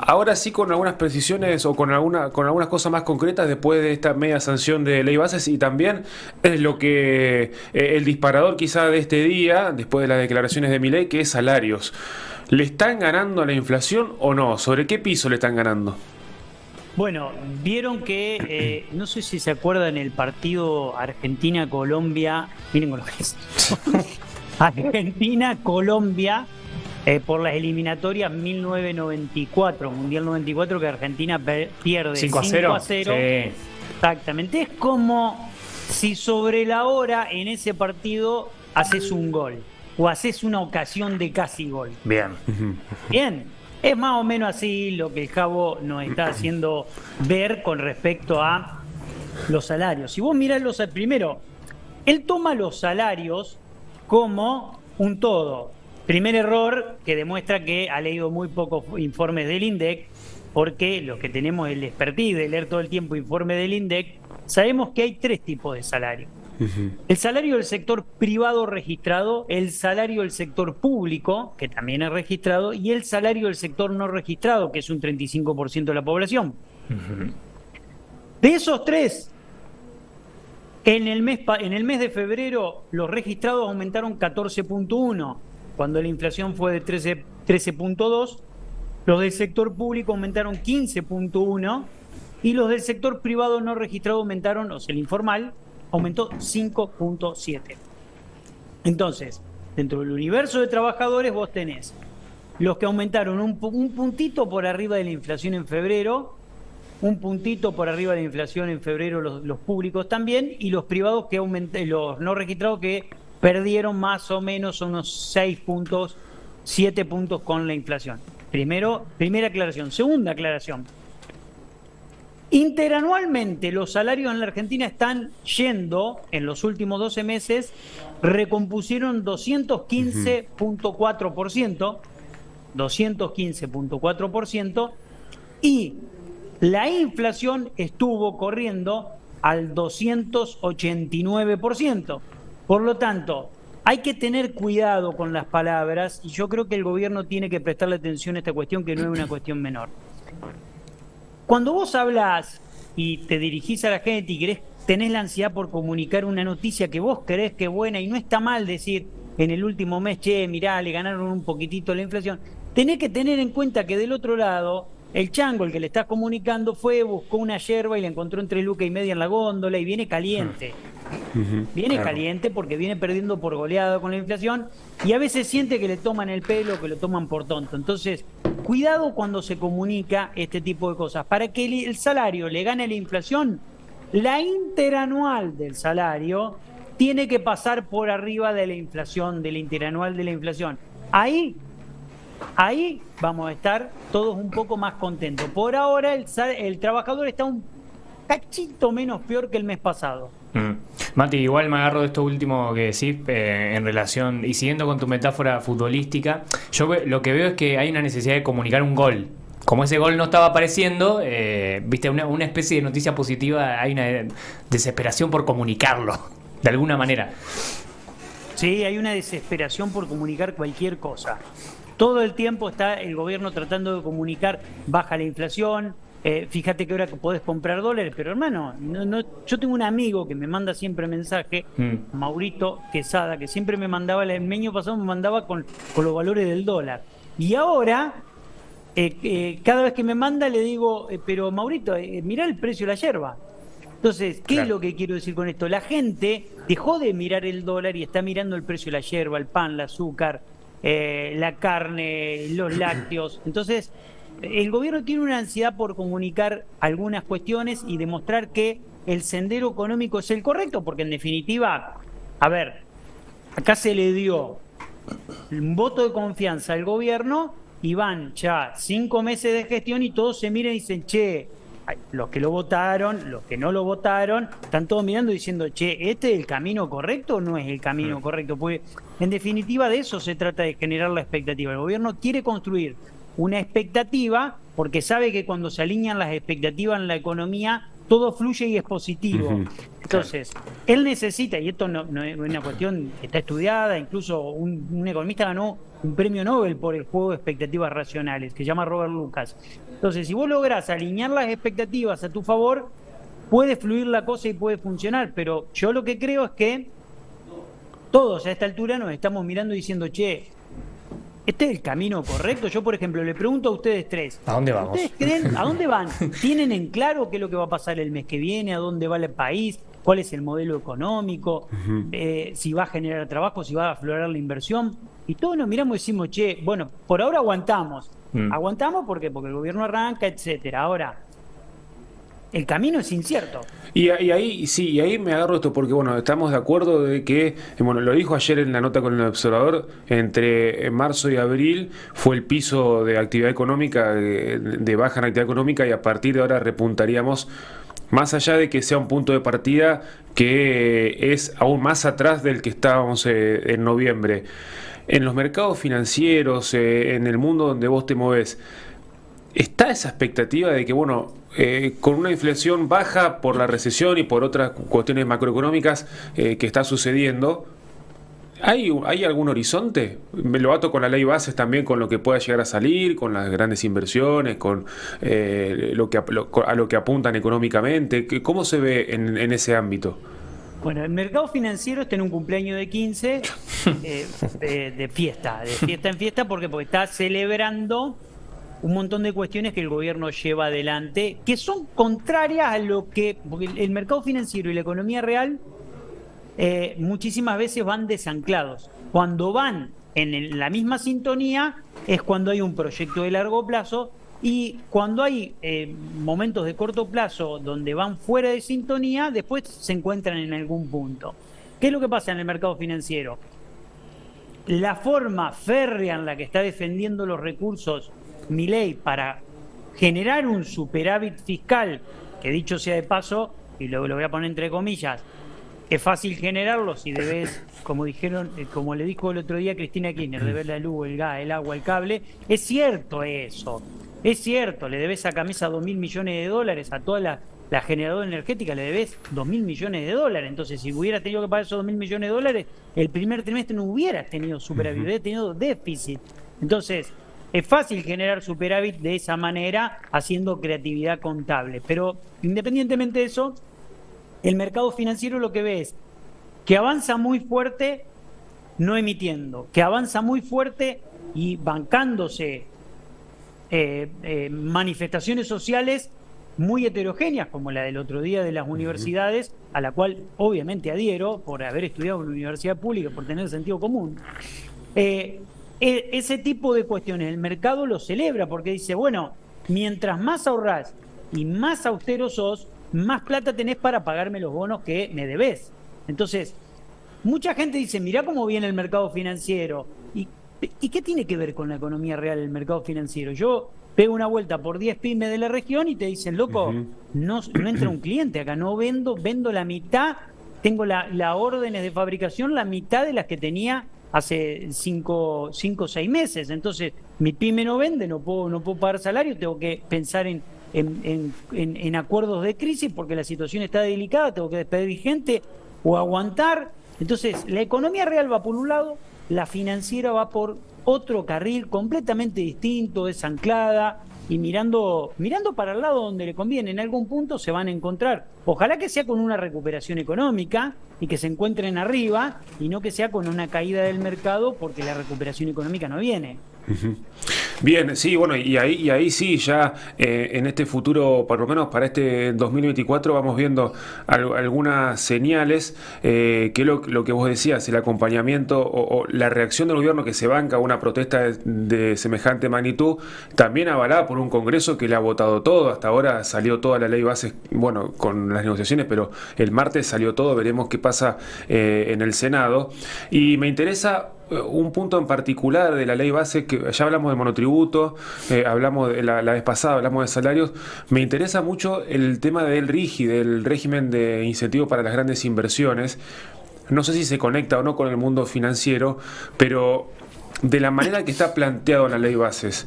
Ahora sí, con algunas precisiones o con algunas cosas más concretas después de esta media sanción de ley bases, y también es lo que el disparador quizá de este día, después de las declaraciones de Milei, que es salarios. ¿Le están ganando a la inflación o no? ¿Sobre qué piso le están ganando? Bueno, vieron que, no sé si se acuerdan el partido Argentina-Colombia, miren con lo que es, Argentina-Colombia, por las eliminatorias 1994, Mundial 94, que Argentina pierde 5 a 5 0. a 0. Sí. Exactamente, es como si sobre la hora en ese partido haces un gol o haces una ocasión de casi gol. Bien. Bien, es más o menos así lo que el Jabo nos está haciendo ver con respecto a los salarios. Si vos mirás primero, él toma los salarios como un todo. Primer error que demuestra que ha leído muy pocos informes del INDEC, porque los que tenemos el expertise de leer todo el tiempo informes del INDEC, sabemos que hay tres tipos de salario. El salario del sector privado registrado, el salario del sector público, que también es registrado, y el salario del sector no registrado, que es un 35% de la población. De esos tres, en el mes de febrero los registrados aumentaron 14,1, cuando la inflación fue de 13,2. Los del sector público aumentaron 15,1 y los del sector privado no registrado aumentaron, o sea, el informal, aumentó 5,7. Entonces, dentro del universo de trabajadores vos tenés los que aumentaron un puntito por arriba de la inflación en febrero, un puntito por arriba de la inflación en febrero los públicos también, y los privados que los no registrados que perdieron más o menos unos 6 puntos, 7 puntos con la inflación. Primera aclaración. Segunda aclaración. Interanualmente los salarios en la Argentina están yendo, en los últimos 12 meses, recompusieron 215,4%, 215,4%, y la inflación estuvo corriendo al 289%. Por lo tanto, hay que tener cuidado con las palabras y yo creo que el gobierno tiene que prestarle atención a esta cuestión, que no es una cuestión menor. Cuando vos hablas y te dirigís a la gente y tenés la ansiedad por comunicar una noticia que vos querés que es buena, y no está mal decir en el último mes, che, mirá, le ganaron un poquitito la inflación, tenés que tener en cuenta que del otro lado, el chango, el que le estás comunicando, buscó una yerba y la encontró en 3,5 lucas en la góndola y viene caliente. Viene caliente porque viene perdiendo por goleada con la inflación y a veces siente que le toman el pelo, que lo toman por tonto. Entonces, cuidado cuando se comunica este tipo de cosas. Para que el salario le gane a la inflación, la interanual del salario tiene que pasar por arriba de la inflación, de la interanual de la inflación. Ahí vamos a estar todos un poco más contentos. Por ahora el trabajador está un cachito menos peor que el mes pasado. Mati, igual me agarro de esto último que decís en relación, y siguiendo con tu metáfora futbolística, lo que veo es que hay una necesidad de comunicar un gol. Como ese gol no estaba apareciendo, viste, una especie de noticia positiva, hay una desesperación por comunicarlo, de alguna manera. Sí, hay una desesperación por comunicar cualquier cosa. Todo el tiempo está el gobierno tratando de comunicar, baja la inflación, fíjate que ahora podés comprar dólares, pero hermano, yo tengo un amigo que me manda siempre mensaje, Maurito Quesada, que siempre me mandaba, el año pasado me mandaba con los valores del dólar. Y ahora, cada vez que me manda le digo, pero Maurito, mirá el precio de la yerba. Entonces, ¿qué es lo que quiero decir con esto? La gente dejó de mirar el dólar y está mirando el precio de la yerba, el pan, el azúcar, la carne, los lácteos. Entonces, el gobierno tiene una ansiedad por comunicar algunas cuestiones y demostrar que el sendero económico es el correcto, porque en definitiva, a ver, acá se le dio un voto de confianza al gobierno y van ya 5 meses de gestión y todos se miran y dicen, che, los que lo votaron, los que no lo votaron, están todos mirando y diciendo, che, ¿este es el camino correcto o no es el camino correcto? Porque en definitiva de eso se trata, de generar la expectativa. El gobierno quiere construir una expectativa porque sabe que cuando se alinean las expectativas en la economía todo fluye y es positivo. Entonces, él necesita, y esto no es una cuestión que está estudiada, incluso un economista ganó un premio Nobel por el juego de expectativas racionales, que se llama Robert Lucas. Entonces, si vos lográs alinear las expectativas a tu favor, puede fluir la cosa y puede funcionar, pero yo lo que creo es que todos a esta altura nos estamos mirando y diciendo, che, ¿este es el camino correcto? Yo, por ejemplo, le pregunto a ustedes tres. ¿A dónde vamos? ¿Ustedes creen a dónde van? ¿Tienen en claro qué es lo que va a pasar el mes que viene? ¿A dónde va el país? ¿Cuál es el modelo económico? Si va a generar trabajo, si va a aflorar la inversión. Y todos nos miramos y decimos, che, bueno, por ahora aguantamos. Aguantamos porque el gobierno arranca, etcétera. Ahora, el camino es incierto. Y ahí me agarro esto porque, bueno, estamos de acuerdo de que, bueno, lo dijo ayer en la nota con el observador, entre marzo y abril fue el piso de actividad económica, de baja en actividad económica, y a partir de ahora repuntaríamos, más allá de que sea un punto de partida que es aún más atrás del que estábamos en noviembre. En los mercados financieros, en el mundo donde vos te movés, ¿está esa expectativa de que, bueno, con una inflación baja por la recesión y por otras cuestiones macroeconómicas que está sucediendo, ¿hay algún horizonte? Me lo ato con la ley bases también, con lo que pueda llegar a salir, con las grandes inversiones, con a lo que apuntan económicamente. ¿Cómo se ve en ese ámbito? Bueno, el mercado financiero está en un cumpleaños de 15 de fiesta en fiesta, porque está celebrando un montón de cuestiones que el gobierno lleva adelante, que son contrarias a lo que... Porque el mercado financiero y la economía real muchísimas veces van desanclados. Cuando van en la misma sintonía es cuando hay un proyecto de largo plazo, y cuando hay momentos de corto plazo donde van fuera de sintonía, después se encuentran en algún punto. ¿Qué es lo que pasa en el mercado financiero? La forma férrea en la que está defendiendo los recursos Milei para generar un superávit fiscal, que dicho sea de paso, y lo voy a poner entre comillas, es fácil generarlo si debes, como le dijo el otro día Cristina Kirchner, debes la luz, el gas, el agua, el cable. Es cierto eso, es cierto, le debes a Camisa 2.000 millones de dólares, a toda la generadora energética le debes 2.000 millones de dólares. Entonces, si hubieras tenido que pagar esos 2.000 millones de dólares, el primer trimestre no hubieras tenido superávit, hubieras tenido déficit. Entonces, es fácil generar superávit de esa manera, haciendo creatividad contable. Pero independientemente de eso, el mercado financiero lo que ve es que avanza muy fuerte no emitiendo, que avanza muy fuerte y bancándose manifestaciones sociales muy heterogéneas, como la del otro día de las universidades, a la cual obviamente adhiero por haber estudiado en una universidad pública, por tener sentido común. Ese tipo de cuestiones el mercado lo celebra porque dice, bueno, mientras más ahorrás y más austero sos, más plata tenés para pagarme los bonos que me debés. Entonces, mucha gente dice, mirá cómo viene el mercado financiero. ¿Y qué tiene que ver con la economía real el mercado financiero? Yo pego una vuelta por 10 pymes de la región y te dicen, loco, no entra un cliente acá, no vendo la mitad, tengo las órdenes de fabricación, la mitad de las que tenía hace 5 o 6 meses. Entonces, mi pyme no vende, no puedo pagar salario, tengo que pensar en acuerdos de crisis porque la situación está delicada, tengo que despedir gente o aguantar. Entonces, la economía real va por un lado, la financiera va por otro carril completamente distinto, desanclada y mirando para el lado donde le conviene. En algún punto se van a encontrar. Ojalá que sea con una recuperación económica y que se encuentren arriba, y no que sea con una caída del mercado porque la recuperación económica no viene. Bien, sí, bueno, y ahí sí, ya en este futuro, por lo menos para este 2024, vamos viendo algunas señales, que lo que vos decías, el acompañamiento o la reacción del gobierno que se banca a una protesta de semejante magnitud, también avalada por un Congreso que le ha votado todo. Hasta ahora salió toda la ley bases, bueno, con las negociaciones, pero el martes salió todo, veremos qué pasa en el Senado. Y me interesa un punto en particular de la ley base, que ya hablamos de monotributo, hablamos de la vez pasada, hablamos de salarios. Me interesa mucho el tema del RIGI, del régimen de incentivo para las grandes inversiones. No sé si se conecta o no con el mundo financiero, pero de la manera que está planteado en la ley bases,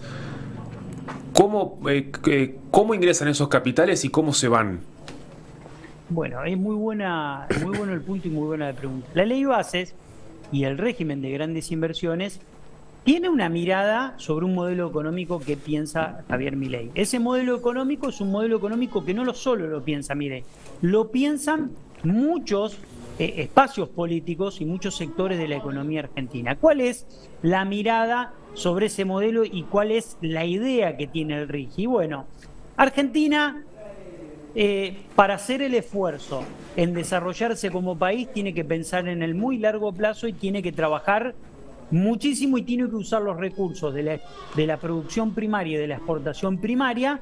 ¿cómo ingresan esos capitales y cómo se van? Bueno, es muy bueno el punto y muy buena la pregunta. La ley bases y el régimen de grandes inversiones tiene una mirada sobre un modelo económico que piensa Javier Milei. Ese modelo económico es un modelo económico que no solo lo piensa Milei, lo piensan muchos espacios políticos y muchos sectores de la economía argentina. ¿Cuál es la mirada sobre ese modelo y cuál es la idea que tiene el RIGI? Bueno, Argentina, para hacer el esfuerzo en desarrollarse como país, tiene que pensar en el muy largo plazo y tiene que trabajar muchísimo y tiene que usar los recursos de la producción primaria y de la exportación primaria,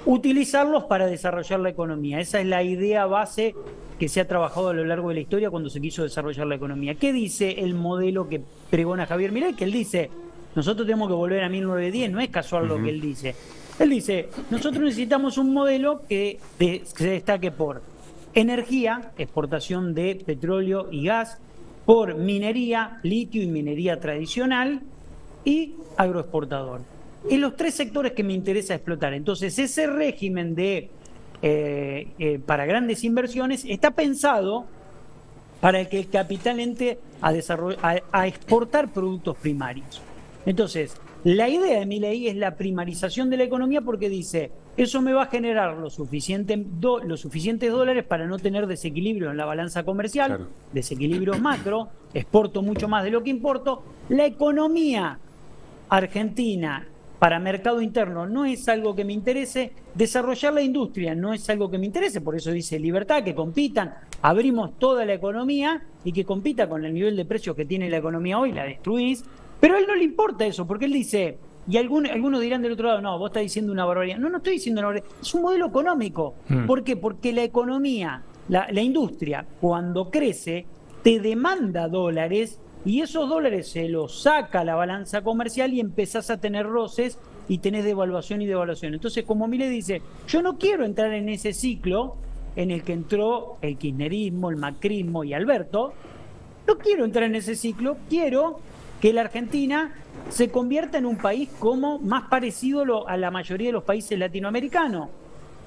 utilizarlos para desarrollar la economía. Esa es la idea base que se ha trabajado a lo largo de la historia cuando se quiso desarrollar la economía. ¿Qué dice el modelo que pregona Javier Milei? Que él dice, nosotros tenemos que volver a 1910, no es casual lo que él dice. Él dice, nosotros necesitamos un modelo que se destaque por energía, exportación de petróleo y gas, por minería, litio y minería tradicional, y agroexportador. En los tres sectores que me interesa explotar. Entonces, ese régimen para grandes inversiones está pensado para que el capital entre a exportar productos primarios. Entonces, la idea de Milei es la primarización de la economía porque dice, eso me va a generar los suficientes dólares para no tener desequilibrio en la balanza comercial, claro, desequilibrios macro, exporto mucho más de lo que importo. La economía argentina para mercado interno no es algo que me interese, desarrollar la industria no es algo que me interese, por eso dice libertad, que compitan, abrimos toda la economía y que compita con el nivel de precios que tiene la economía hoy, la destruís, pero a él no le importa eso, porque él dice, y algunos dirán del otro lado, no, vos estás diciendo una barbaridad. No, no estoy diciendo una barbaridad, es un modelo económico. ¿Por qué? Porque la economía, la industria, cuando crece, te demanda dólares y esos dólares se los saca a la balanza comercial y empezás a tener roces y tenés devaluación y devaluación. Entonces, como Milei dice, yo no quiero entrar en ese ciclo en el que entró el kirchnerismo, el macrismo y Alberto, no quiero entrar en ese ciclo, quiero que la Argentina se convierta en un país como más parecido a la mayoría de los países latinoamericanos.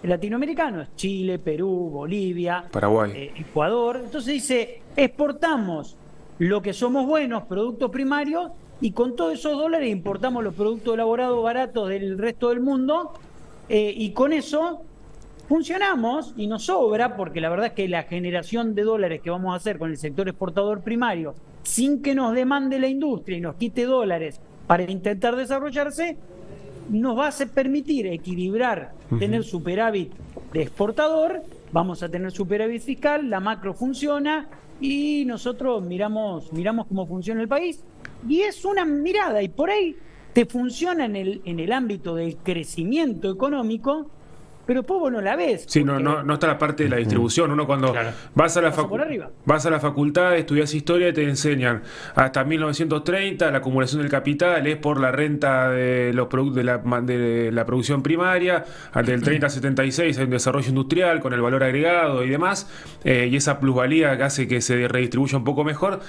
Latinoamericanos, Chile, Perú, Bolivia, Paraguay, Ecuador. Entonces dice, exportamos lo que somos buenos, productos primarios, y con todos esos dólares importamos los productos elaborados baratos del resto del mundo, y con eso funcionamos y nos sobra, porque la verdad es que la generación de dólares que vamos a hacer con el sector exportador primario, sin que nos demande la industria y nos quite dólares para intentar desarrollarse, nos va a permitir equilibrar, tener superávit de exportador, vamos a tener superávit fiscal, la macro funciona y nosotros miramos cómo funciona el país. Y es una mirada, y por ahí te funciona en el ámbito del crecimiento económico, pero después vos no la ves. Sí, no está la parte de la distribución. Uno cuando vas a la facultad, estudias historia y te enseñan hasta 1930 la acumulación del capital es por la renta de los productos de la producción primaria, del 30 a 76 hay un desarrollo industrial con el valor agregado y demás, y esa plusvalía que hace que se redistribuya un poco mejor.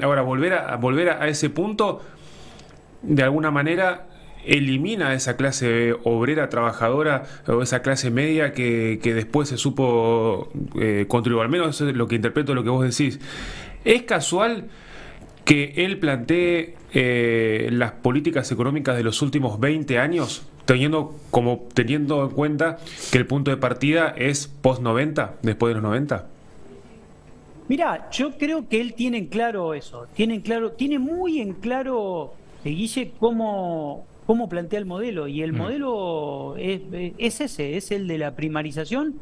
Ahora, volver a ese punto, de alguna manera elimina a esa clase obrera trabajadora o esa clase media que después se supo contribuir. Al menos eso es lo que interpreto de lo que vos decís. ¿Es casual que él plantee las políticas económicas de los últimos 20 años teniendo en cuenta que el punto de partida es post-90, después de los 90? Mirá, yo creo que él tiene en claro eso, tiene muy en claro, Guille, cómo plantea el modelo, y el modelo es ese, es el de la primarización,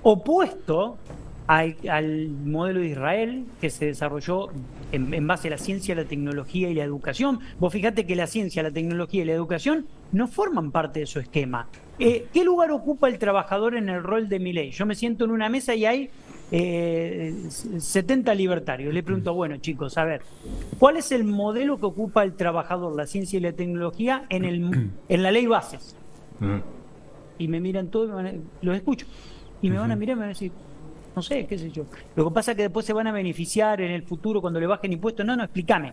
opuesto al modelo de Israel, que se desarrolló en base a la ciencia, la tecnología y la educación. Vos fijate que la ciencia, la tecnología y la educación no forman parte de su esquema. ¿Qué lugar ocupa el trabajador en el rol de Milei? Yo me siento en una mesa y hay 70 libertarios. Le pregunto, bueno, chicos, a ver, ¿cuál es el modelo que ocupa el trabajador, la ciencia y la tecnología en la ley bases? Y me miran todos, los escucho, y me van a mirar y me van a decir, no sé, qué sé yo. Lo que pasa es que después se van a beneficiar en el futuro cuando le bajen impuestos. No, explícame.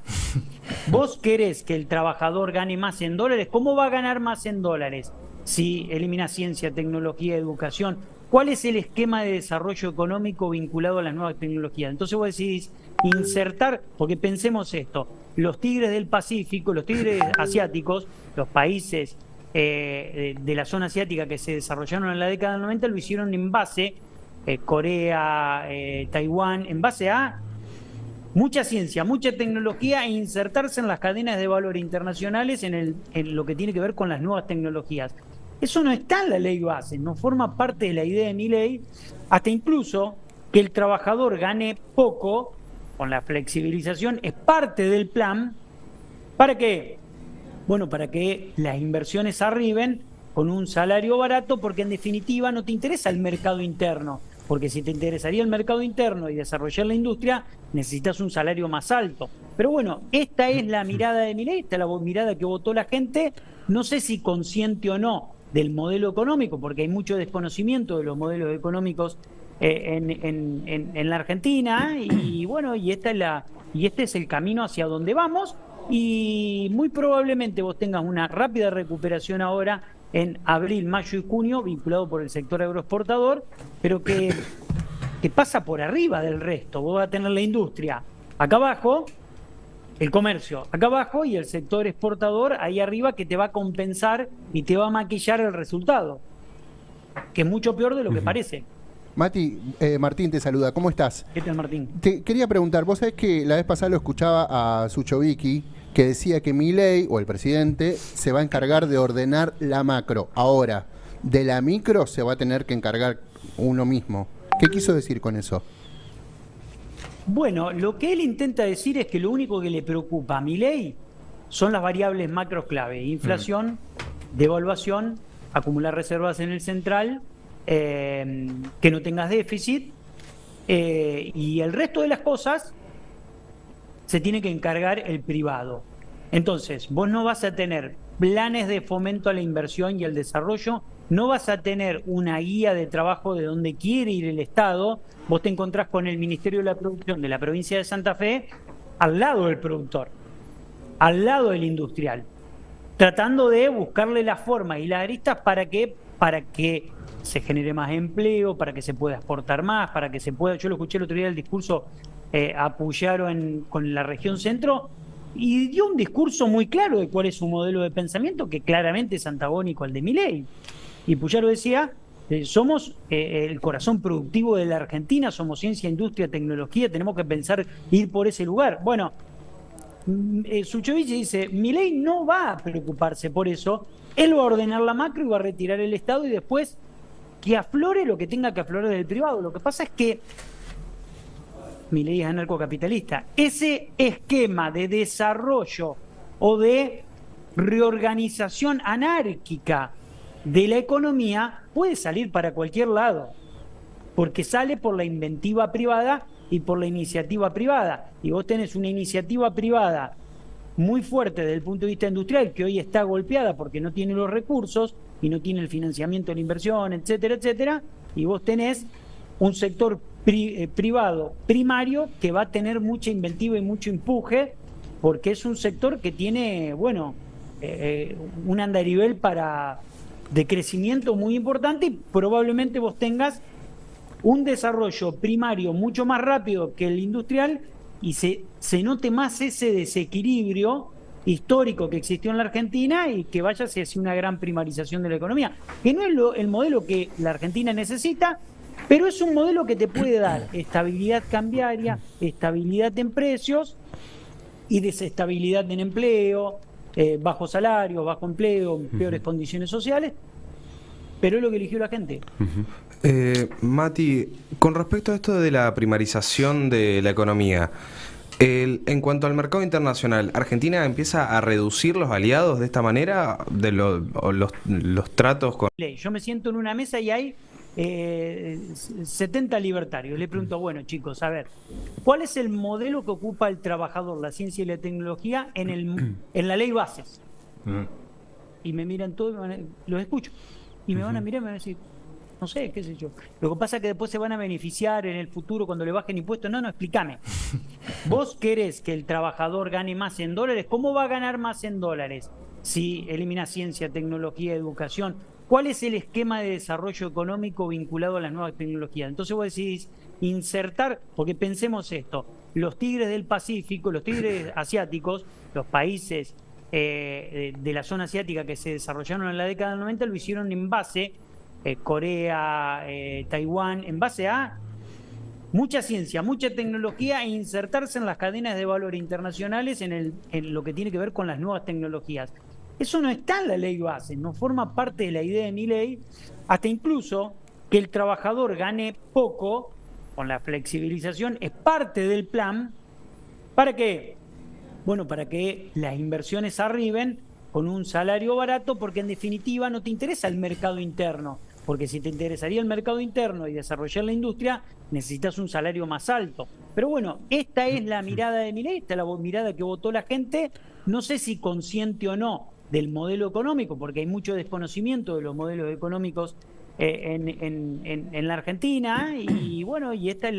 ¿Vos querés que el trabajador gane más en dólares? ¿Cómo va a ganar más en dólares? Si elimina ciencia, tecnología, educación, ¿cuál es el esquema de desarrollo económico vinculado a las nuevas tecnologías? Entonces vos decís insertar, porque pensemos esto, los tigres del Pacífico, los tigres asiáticos, los países de la zona asiática que se desarrollaron en la década del 90 lo hicieron en base, Corea, Taiwán, en base a mucha ciencia, mucha tecnología e insertarse en las cadenas de valor internacionales en lo que tiene que ver con las nuevas tecnologías. Eso no está en la ley base, no forma parte de la idea de mi ley, hasta incluso que el trabajador gane poco con la flexibilización es parte del plan. ¿Para qué? Bueno, para que las inversiones arriben con un salario barato, porque en definitiva no te interesa el mercado interno, porque si te interesaría el mercado interno y desarrollar la industria, necesitas un salario más alto. Pero bueno, esta es la mirada de Milei, esta es la mirada que votó la gente, no sé si consciente o no del modelo económico, porque hay mucho desconocimiento de los modelos económicos en la Argentina, y bueno, y este es el camino hacia donde vamos, y muy probablemente vos tengas una rápida recuperación ahora en abril, mayo y junio, vinculado por el sector agroexportador, pero que pasa por arriba del resto. Vos vas a tener la industria acá abajo, el comercio acá abajo y el sector exportador ahí arriba, que te va a compensar y te va a maquillar el resultado, que es mucho peor de lo que parece. Mati, Martín te saluda, ¿cómo estás? ¿Qué tal, Martín? Te quería preguntar, vos sabés que la vez pasada lo escuchaba a Suchovicki, que decía que Milei, o el presidente, se va a encargar de ordenar la macro. Ahora, de la micro se va a tener que encargar uno mismo. ¿Qué quiso decir con eso? Bueno, lo que él intenta decir es que lo único que le preocupa a Milei son las variables macros clave: inflación, devaluación, acumular reservas en el central, que no tengas déficit, y el resto de las cosas se tiene que encargar el privado. Entonces, vos no vas a tener planes de fomento a la inversión y al desarrollo, no vas a tener una guía de trabajo de dónde quiere ir el Estado. Vos te encontrás con el Ministerio de la Producción de la provincia de Santa Fe al lado del productor, al lado del industrial, tratando de buscarle la forma y las aristas para que se genere más empleo, para que se pueda exportar más, para que se pueda... Yo lo escuché el otro día, el discurso a Puyaro con la región centro, y dio un discurso muy claro de cuál es su modelo de pensamiento, que claramente es antagónico al de Milei. Y Puyaro decía, somos el corazón productivo de la Argentina, somos ciencia, industria, tecnología, tenemos que pensar ir por ese lugar. Bueno, Suchovicki dice, Milei no va a preocuparse por eso, él va a ordenar la macro y va a retirar el Estado, y después que aflore lo que tenga que aflorar del privado. Lo que pasa es que Milei es anarcocapitalista. Ese esquema de desarrollo o de reorganización anárquica de la economía puede salir para cualquier lado, porque sale por la inventiva privada y por la iniciativa privada. Y vos tenés una iniciativa privada muy fuerte desde el punto de vista industrial, que hoy está golpeada porque no tiene los recursos y no tiene el financiamiento de la inversión, etcétera, etcétera, y vos tenés un sector privado primario que va a tener mucha inventiva y mucho empuje, porque es un sector que tiene, bueno, un andarivel de crecimiento muy importante, y probablemente vos tengas un desarrollo primario mucho más rápido que el industrial, y se note más ese desequilibrio histórico que existió en la Argentina, y que vaya hacia una gran primarización de la economía, que no es el modelo que la Argentina necesita, pero es un modelo que te puede dar estabilidad cambiaria, estabilidad en precios y desestabilidad en empleo, bajo salario, bajo empleo, peores condiciones sociales, pero es lo que eligió la gente. Mati, con respecto a esto de la primarización de la economía, en cuanto al mercado internacional, ¿Argentina empieza a reducir los aliados de esta manera, de los tratos con...? Yo me siento en una mesa y hay 70 libertarios. Le pregunto, bueno, chicos, a ver, ¿cuál es el modelo que ocupa el trabajador, la ciencia y la tecnología en la ley bases? Y me miran todos, los escucho, y me van a mirar y me van a decir, no sé, qué sé yo. Lo que pasa es que después se van a beneficiar en el futuro cuando le bajen impuestos. No, explícame. ¿Vos querés que el trabajador gane más en dólares? ¿Cómo va a ganar más en dólares si elimina ciencia, tecnología, educación? ¿cuál es el esquema de desarrollo económico vinculado a las nuevas tecnologías? Entonces vos decís insertar, porque pensemos esto, los tigres del Pacífico, los tigres asiáticos, los países de la zona asiática que se desarrollaron en la década del 90 lo hicieron en base, Corea, Taiwán, en base a mucha ciencia, mucha tecnología e insertarse en las cadenas de valor internacionales en lo que tiene que ver con las nuevas tecnologías. Eso no está en la ley base, no forma parte de la idea de mi ley, hasta incluso que el trabajador gane poco con la flexibilización es parte del plan. ¿Para qué? Bueno, para que las inversiones arriben con un salario barato, porque en definitiva no te interesa el mercado interno. Porque si te interesaría el mercado interno y desarrollar la industria, necesitas un salario más alto. Pero bueno, esta es la mirada de Milei, esta es la mirada que votó la gente, no sé si consciente o no del modelo económico, porque hay mucho desconocimiento de los modelos económicos en la Argentina, y bueno, y este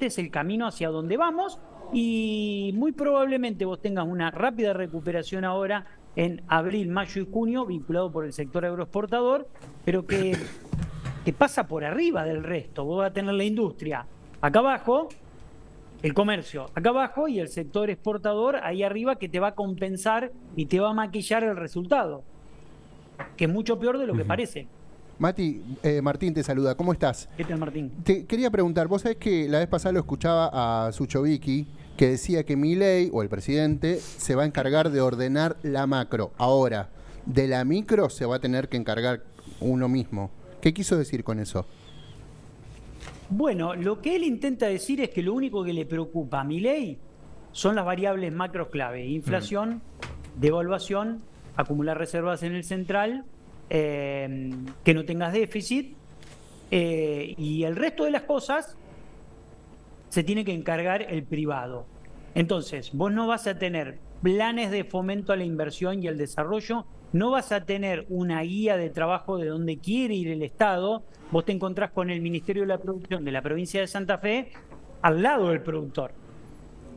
es el camino hacia donde vamos, y muy probablemente vos tengas una rápida recuperación ahora en abril, mayo y junio, vinculado por el sector agroexportador, pero que pasa por arriba del resto. Vos vas a tener la industria acá abajo, el comercio acá abajo y el sector exportador ahí arriba, que te va a compensar y te va a maquillar el resultado, que es mucho peor de lo que parece. Martín te saluda, ¿cómo estás? ¿Qué tal, Martín? Te quería preguntar, vos sabés que la vez pasada lo escuchaba a Sucho Vicky, que decía que Milei, o el presidente, se va a encargar de ordenar la macro. Ahora, de la micro se va a tener que encargar uno mismo. ¿Qué quiso decir con eso? Bueno, lo que él intenta decir es que lo único que le preocupa a Milei son las variables macro clave: inflación, devaluación, acumular reservas en el central, que no tengas déficit, y el resto de las cosas se tiene que encargar el privado. Entonces, vos no vas a tener planes de fomento a la inversión y al desarrollo, no vas a tener una guía de trabajo de dónde quiere ir el Estado. Vos te encontrás con el Ministerio de la Producción de la provincia de Santa Fe al lado del productor,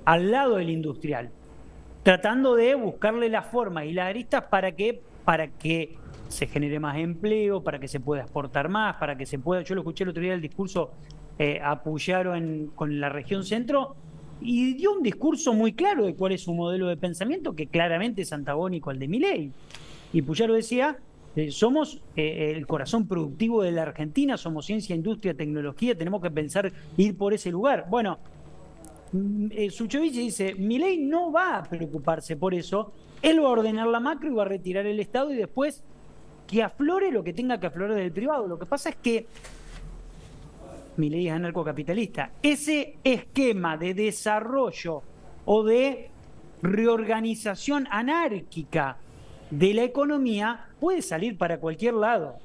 al lado del industrial, tratando de buscarle las formas y las aristas para que se genere más empleo, para que se pueda exportar más, para que se pueda... Yo lo escuché el otro día, el discurso a Puyaro con la región centro, y dio un discurso muy claro de cuál es su modelo de pensamiento, que claramente es antagónico al de Milei. Y Puyaro decía, somos el corazón productivo de la Argentina, somos ciencia, industria, tecnología, tenemos que pensar ir por ese lugar. Bueno, Suchovich dice, Milei no va a preocuparse por eso, él va a ordenar la macro y va a retirar el Estado, y después que aflore lo que tenga que aflorar del privado. Lo que pasa es que Milei es anarcocapitalista. Ese esquema de desarrollo o de reorganización anárquica de la economía puede salir para cualquier lado,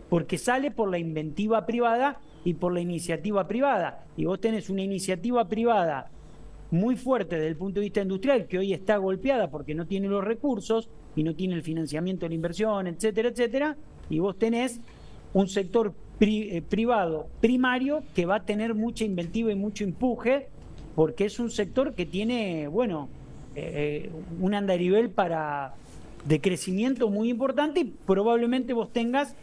porque sale por la inventiva privada y por la iniciativa privada. Y vos tenés una iniciativa privada muy fuerte desde el punto de vista industrial, que hoy está golpeada porque no tiene los recursos y no tiene el financiamiento de la inversión, etcétera, etcétera. Y vos tenés un sector privado primario que va a tener mucha inventiva y mucho empuje, porque es un sector que tiene, bueno, un andarivel de crecimiento muy importante, y probablemente vos tengas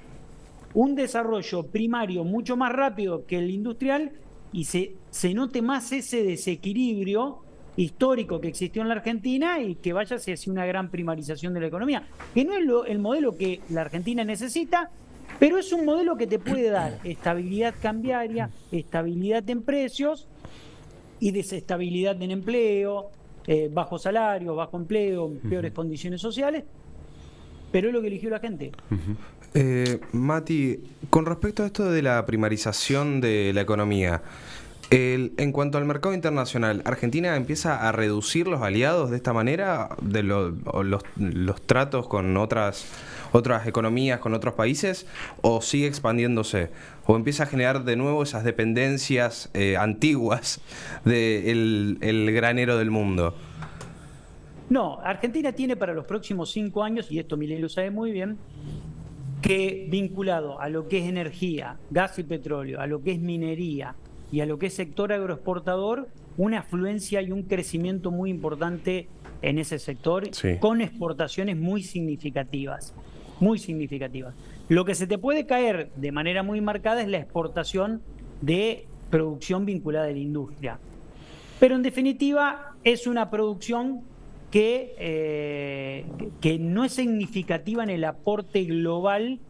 un desarrollo primario mucho más rápido que el industrial, y se note más ese desequilibrio histórico que existió en la Argentina, y que vaya hacia una gran primarización de la economía, que no es el modelo que la Argentina necesita, pero es un modelo que te puede dar estabilidad cambiaria, estabilidad en precios y desestabilidad en empleo, bajo salario, bajo empleo, peores condiciones sociales, pero es lo que eligió la gente. Mati, con respecto a esto de la primarización de la economía, en cuanto al mercado internacional, ¿Argentina empieza a reducir los aliados de esta manera, de los tratos con otras economías, con otros países, o sigue expandiéndose? ¿O empieza a generar de nuevo esas dependencias antiguas del granero del mundo? No, Argentina tiene para los próximos 5 años, y esto Milei lo sabe muy bien, que vinculado a lo que es energía, gas y petróleo, a lo que es minería y a lo que es sector agroexportador, una afluencia y un crecimiento muy importante en ese sector, sí, con exportaciones muy significativas, muy significativas. Lo que se te puede caer de manera muy marcada es la exportación de producción vinculada a la industria. Pero en definitiva es una producción que no es significativa en el aporte global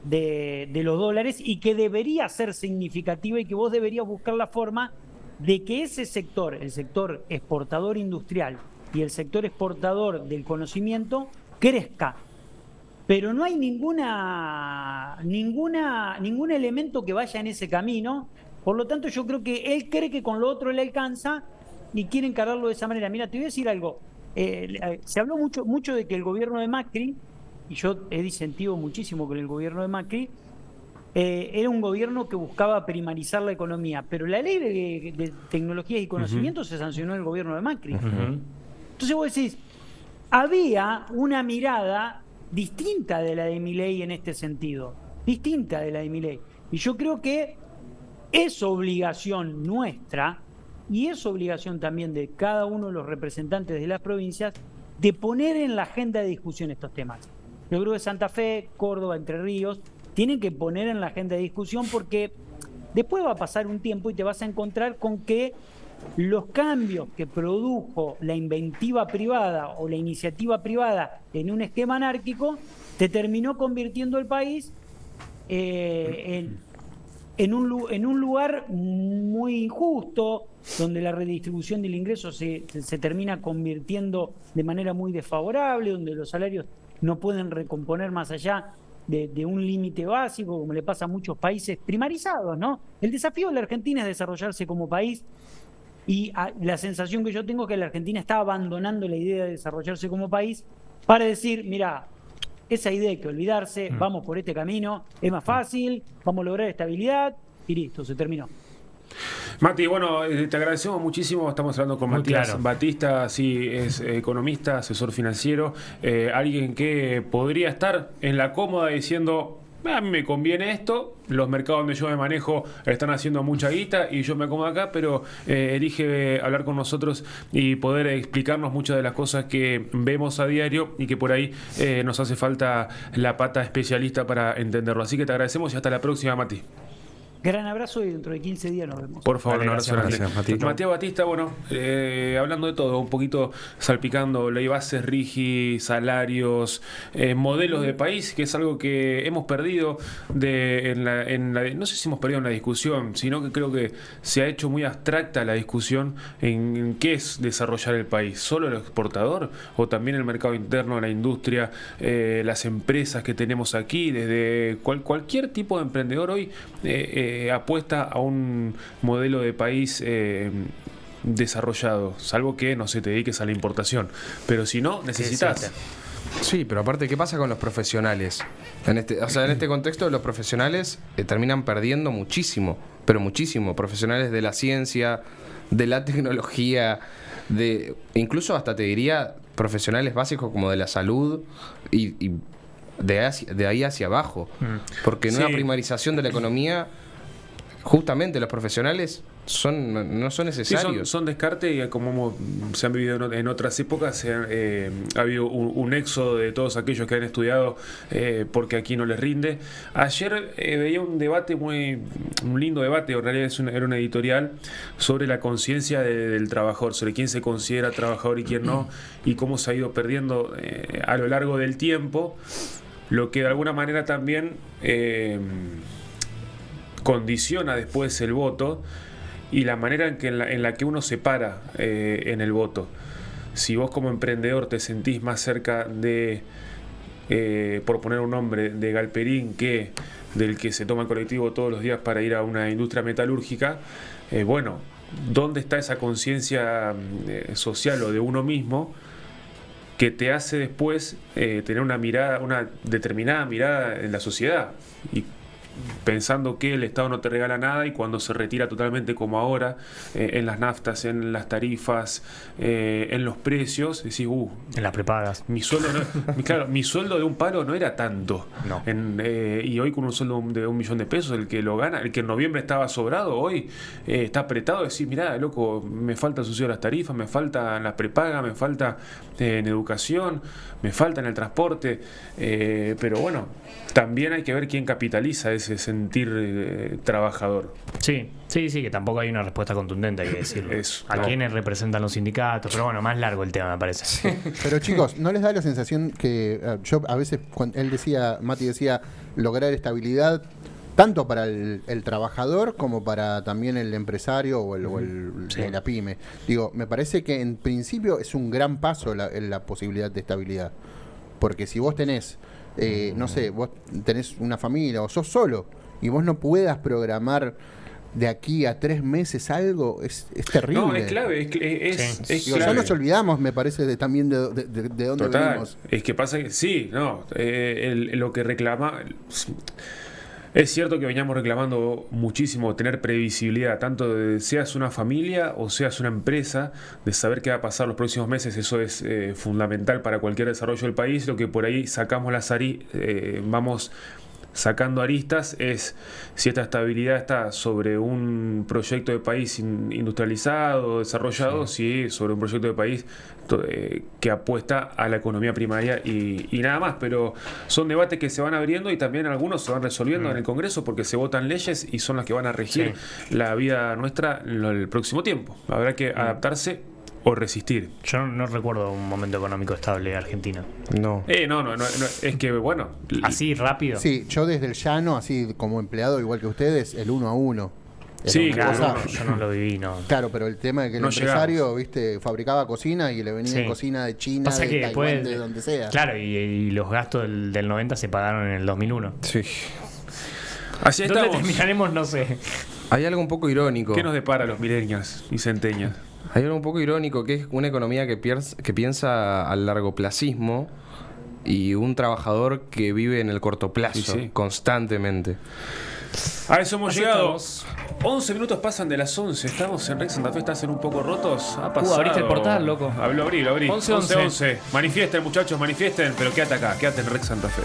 de los dólares y que debería ser significativa y que vos deberías buscar la forma de que ese sector, el sector exportador industrial y el sector exportador del conocimiento, crezca. Pero no hay ningún elemento que vaya en ese camino. Por lo tanto, yo creo que él cree que con lo otro le alcanza y quiere encararlo de esa manera. Mira, te voy a decir algo. Se habló mucho de que el gobierno de Macri, y yo he disentido muchísimo con el gobierno de Macri, era un gobierno que buscaba primarizar la economía, pero la ley de tecnologías y conocimientos se sancionó en el gobierno de Macri. Entonces vos decís, había una mirada distinta de la de Milei en este sentido, distinta de la de Milei. Y yo creo que es obligación nuestra y es obligación también de cada uno de los representantes de las provincias de poner en la agenda de discusión estos temas. Yo creo que Santa Fe, Córdoba, Entre Ríos tienen que poner en la agenda de discusión porque después va a pasar un tiempo y te vas a encontrar con que los cambios que produjo la inventiva privada o la iniciativa privada en un esquema anárquico te terminó convirtiendo el país en un lugar muy injusto, donde la redistribución del ingreso se termina convirtiendo de manera muy desfavorable, donde los salarios no pueden recomponer más allá de un límite básico, como le pasa a muchos países primarizados, ¿no? El desafío de la Argentina es desarrollarse como país. Y la sensación que yo tengo es que la Argentina está abandonando la idea de desarrollarse como país para decir, mira, esa idea hay que olvidarse, vamos por este camino, es más fácil, vamos a lograr estabilidad y listo, se terminó. Mati, bueno, te agradecemos muchísimo. Estamos hablando con Matías Batista, sí, es economista, asesor financiero, alguien que podría estar en la cómoda diciendo, a mí me conviene esto, los mercados donde yo me manejo están haciendo mucha guita y yo me acomodo acá, pero elige hablar con nosotros y poder explicarnos muchas de las cosas que vemos a diario y que por ahí nos hace falta la pata especialista para entenderlo. Así que te agradecemos y hasta la próxima, Mati. Gran abrazo y dentro de 15 días nos vemos. Por favor, un abrazo grande. Matías Batista, bueno, hablando de todo, un poquito salpicando ley bases, RIGI, salarios, modelos de país, que es algo que hemos perdido no sé si hemos perdido en la discusión, sino que creo que se ha hecho muy abstracta la discusión en qué es desarrollar el país. ¿Solo el exportador o también el mercado interno, la industria, las empresas que tenemos aquí? Desde cualquier tipo de emprendedor hoy apuesta a un modelo de país desarrollado, salvo que no se te dediques a la importación, pero si no, necesitas. Sí, pero aparte, ¿qué pasa con los profesionales? En este contexto, los profesionales terminan perdiendo muchísimo, pero muchísimo. Profesionales de la ciencia, de la tecnología, incluso hasta te diría profesionales básicos como de la salud y de ahí hacia abajo. Porque en una primarización de la economía, justamente los profesionales no son necesarios. Sí, son descarte y como se han vivido en otras épocas, ha habido un éxodo de todos aquellos que han estudiado porque aquí no les rinde. Ayer veía un debate un lindo debate, en realidad era una editorial sobre la conciencia del trabajador, sobre quién se considera trabajador y quién no, y cómo se ha ido perdiendo a lo largo del tiempo, lo que de alguna manera también condiciona después el voto y la manera en la que uno se para en el voto. Si vos como emprendedor te sentís más cerca de, por poner un nombre, de Galperín que del que se toma el colectivo todos los días para ir a una industria metalúrgica, bueno, ¿dónde está esa conciencia social o de uno mismo que te hace después tener una determinada mirada en la sociedad? Y pensando que el Estado no te regala nada, y cuando se retira totalmente como ahora, en las naftas, en las tarifas, en los precios, decís, En las prepagas. mi sueldo claro, mi sueldo de un palo no era tanto. No. Y hoy con un sueldo de 1 millón de pesos, el que lo gana, el que en noviembre estaba sobrado, hoy está apretado. Decís, mirá, loco, me falta el subsidio de las tarifas, me falta la prepaga, me falta en educación, me falta en el transporte. Pero bueno, también hay que ver quién capitaliza ese sentir trabajador. Sí, que tampoco hay una respuesta contundente, hay que decirlo. ¿A no. quiénes representan los sindicatos? Pero bueno, más largo el tema, me parece. Pero chicos, ¿no les da la sensación que yo a veces, cuando Mati decía, lograr estabilidad tanto para el trabajador como para también el empresario o la pyme? Digo, me parece que en principio es un gran paso la posibilidad de estabilidad. Porque si vos tenés, no sé, vos tenés una familia o sos solo y vos no puedas programar de aquí a 3 meses algo, es terrible. No, es clave, es Digo, clave. ya nos olvidamos, me parece, también de dónde Total. venimos. Es que pasa que sí, no, lo que reclama. Es cierto que veníamos reclamando muchísimo tener previsibilidad, tanto de seas una familia o seas una empresa, de saber qué va a pasar los próximos meses. Eso es fundamental para cualquier desarrollo del país. Lo que por ahí sacamos vamos sacando aristas es si esta estabilidad está sobre un proyecto de país industrializado, desarrollado, si sobre un proyecto de país que apuesta a la economía primaria y nada más. Pero son debates que se van abriendo y también algunos se van resolviendo en el Congreso, porque se votan leyes y son las que van a regir la vida nuestra en el próximo tiempo. Habrá que adaptarse o resistir. Yo no recuerdo un momento económico estable en Argentina. No. No, es que bueno. Así, rápido. Sí, yo desde el llano, así como empleado, igual que ustedes, el 1 a 1. Sí, Claro, yo no lo viví, no. Claro, pero el tema de que el No empresario, viste, fabricaba cocina y le venía cocina de China, Pasa de que Taiwán, después, de donde sea. Claro, y los gastos del 90 se pagaron en el 2001. Sí. Así ¿Dónde estamos. terminaremos? No sé. Hay algo un poco irónico. ¿Qué nos depara a los millennials y centenias? Hay algo un poco irónico, que es una economía que piensa al largoplacismo y un trabajador que vive en el corto plazo, constantemente. A eso hemos Así llegado. estamos. 11 minutos pasan de las 11. Estamos en Rex Santa Fe. ¿Están un poco rotos? Ha pasado. Abriste el portal, loco. Lo abrí. 11. Manifiesten, muchachos, manifiesten. Pero quédate acá, quédate en Rex Santa Fe.